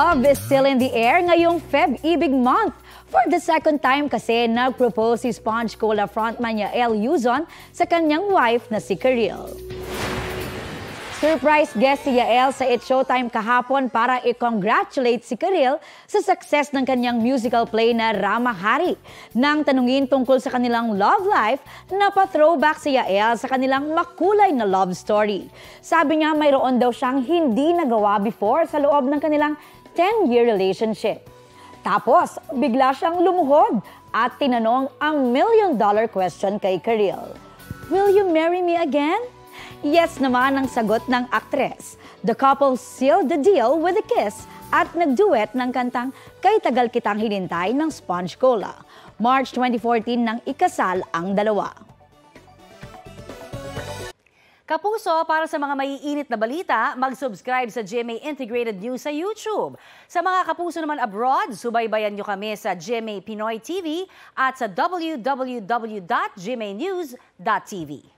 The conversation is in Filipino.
Love is still in the air ngayong Feb-Ibig month. For the second time kasi nag-propose si Sponge Cola frontman Yael Yuzon sa kanyang wife na si Karil. Surprise guest si Yael sa It's Showtime kahapon para i-congratulate si Karil sa success ng kanyang musical play na Ramahari. Nang tanungin tungkol sa kanilang love life, napa-throwback si Yael sa kanilang makulay na love story. Sabi niya mayroon daw siyang hindi nagawa before sa loob ng kanilang 10-year relationship. Tapos, bigla siyang lumuhod at tinanong ang million-dollar question kay Karil. Will you marry me again? Yes naman ang sagot ng aktres. The couple sealed the deal with a kiss at nagduet ng kantang Kay Tagal Kitang Hinintay ng Sponge Cola. March 2014 nang ikasal ang dalawa. Kapuso, para sa mga maiinit na balita, mag-subscribe sa GMA Integrated News sa YouTube. Sa mga kapuso naman abroad, subaybayan nyo kami sa GMA Pinoy TV at sa www.gmanews.tv.